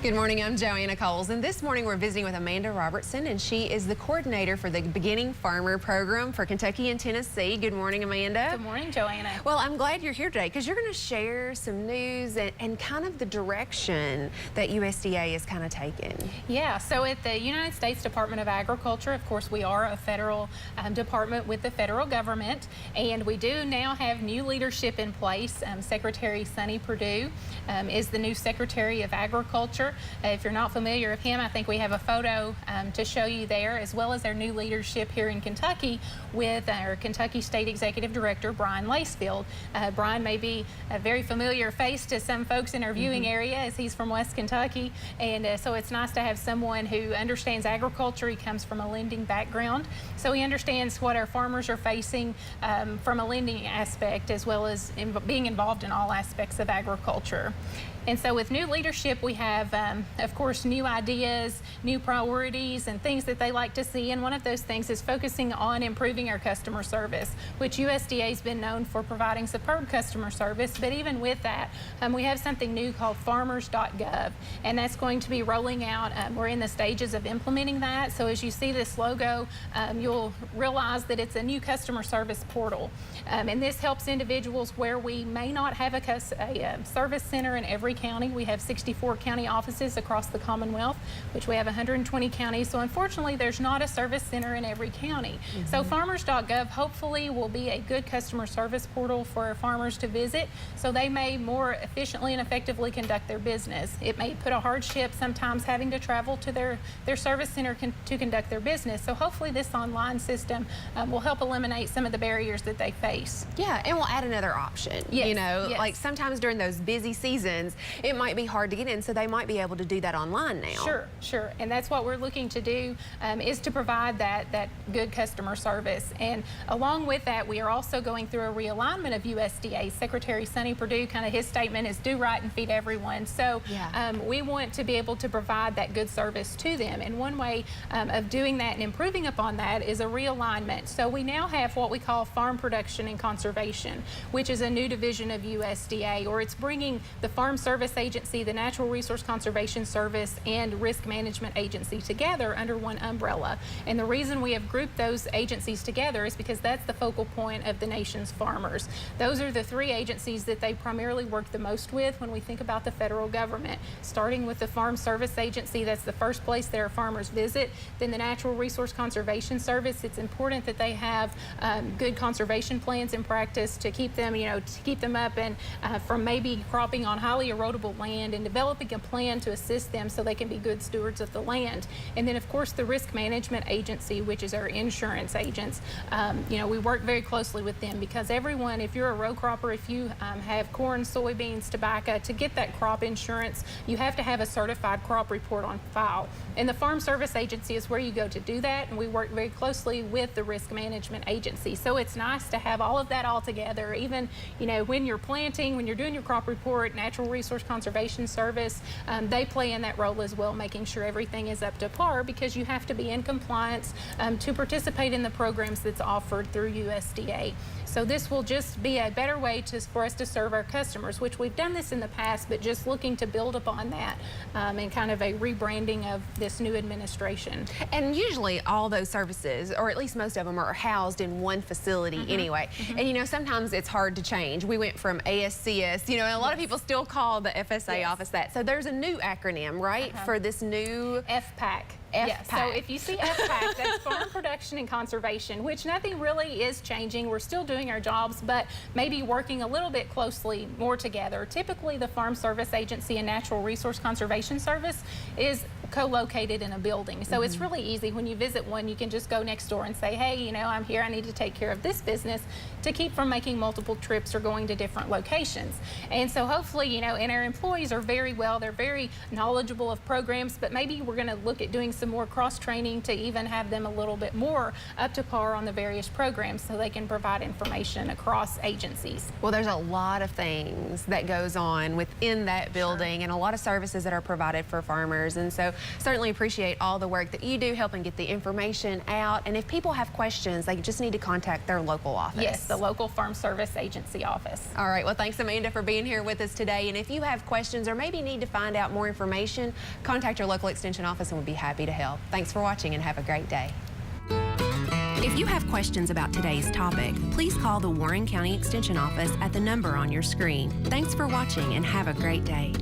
Good morning, I'm Joanna, and this morning we're visiting with Amanda Robertson, and she is the coordinator for the Beginning Farmer Program for Kentucky and Tennessee. Good morning, Amanda. Good morning, Joanna. Well, I'm glad you're here today because you're going to share some news and kind of the direction that USDA is kind of taking. Yeah, so at the United States Department of Agriculture, of course, we are a federal department with the federal government, and we do now have new leadership in place. Secretary Sonny Perdue is the new Secretary of Agriculture. If you're not familiar with him, I think we have a photo to show you there, as well as our new leadership here in Kentucky with our Kentucky State Executive Director, Bryan Lacefield. Bryan may be a very familiar face to some folks in our viewing area, as he's from West Kentucky, and so it's nice to have someone who understands agriculture. He comes from a lending background, so he understands what our farmers are facing from a lending aspect, as well as being involved in all aspects of agriculture. And so with new leadership, we have, of course, new ideas, new priorities, and things that they like to see. And one of those things is focusing on improving our customer service, which USDA has been known for providing superb customer service. But even with that, we have something new called farmers.gov, and that's going to be rolling out. We're in the stages of implementing that. So as you see this logo, you'll realize that it's a new customer service portal. And this helps individuals where we may not have a service center in every county. We have 64 county offices across the Commonwealth, which we have 120 counties. So unfortunately, there's not a service center in every county. So farmers.gov hopefully will be a good customer service portal for our farmers to visit, so they may more efficiently and effectively conduct their business. It may put a hardship sometimes having to travel to their service center to conduct their business. So hopefully this online system will help eliminate some of the barriers that they face. Yeah, and we'll add another option. Yes, you know, yes. Like sometimes during those busy seasons, it might be hard to get in, so they might be able to do that online now. Sure, and that's what we're looking to do, is to provide that good customer service. And along with that, we are also going through a realignment of USDA. Secretary Sonny Perdue, kind of his statement is do right and feed everyone. So we want to be able to provide that good service to them. And one way of doing that and improving upon that is a realignment. So we now have what we call Farm Production and Conservation, which is a new division of USDA, or it's bringing the Farm Service Agency, the Natural Resource Conservation Service, and Risk Management Agency together under one umbrella. And the reason we have grouped those agencies together is because that's the focal point of the nation's farmers. Those are the three agencies that they primarily work the most with when we think about the federal government, starting with the Farm Service Agency. That's the first place that our farmers visit. Then the Natural Resource Conservation Service. It's important that they have good conservation plans in practice to keep them, to keep them up and from maybe cropping on highly erodible land, and developing a plan to assist them so they can be good stewards of the land. And then of course the Risk Management Agency, which is our insurance agents. We work very closely with them because everyone, if you're a row cropper, if you have corn, soybeans, tobacco, to get that crop insurance, you have to have a certified crop report on file. And the Farm Service Agency is where you go to do that, and we work very closely with the Risk Management Agency. So it's nice to have all of that all together. Even, when you're planting, when you're doing your crop report, Natural Resource Conservation Service, they play in that role as well, making sure everything is up to par, because you have to be in compliance to participate in the programs that's offered through USDA. So this will just be a better way for us to serve our customers, which we've done this in the past, but just looking to build upon that and kind of a rebranding of this new administration. And usually all those services, or at least most of them, are housed in one facility anyway. And sometimes it's hard to change. We went from ASCS, and a lot of people still call the FSA office that. So there's a new acronym, right, for this new FPAC. So if you see FPAC, that's Farm Production and Conservation, which nothing really is changing. We're still doing our jobs, but maybe working a little bit closely more together. Typically, the Farm Service Agency and Natural Resource Conservation Service is co-located in a building. So it's really easy. When you visit one, you can just go next door and say, hey, I'm here, I need to take care of this business, to keep from making multiple trips or going to different locations. And so hopefully, and our employees are they're very knowledgeable of programs, but maybe we're going to look at doing some more cross-training to even have them a little bit more up to par on the various programs so they can provide information across agencies. Well, there's a lot of things that goes on within that building and a lot of services that are provided for farmers. And so certainly appreciate all the work that you do helping get the information out. And if people have questions, they just need to contact their local office. Yes, the local Farm Service Agency office. All right. Well, thanks, Amanda, for being here with us today. And if you have questions or maybe need to find out more information, contact your local extension office and we'll be happy to help. Thanks for watching and have a great day. If you have questions about today's topic, please call the Warren County Extension Office at the number on your screen. Thanks for watching and have a great day.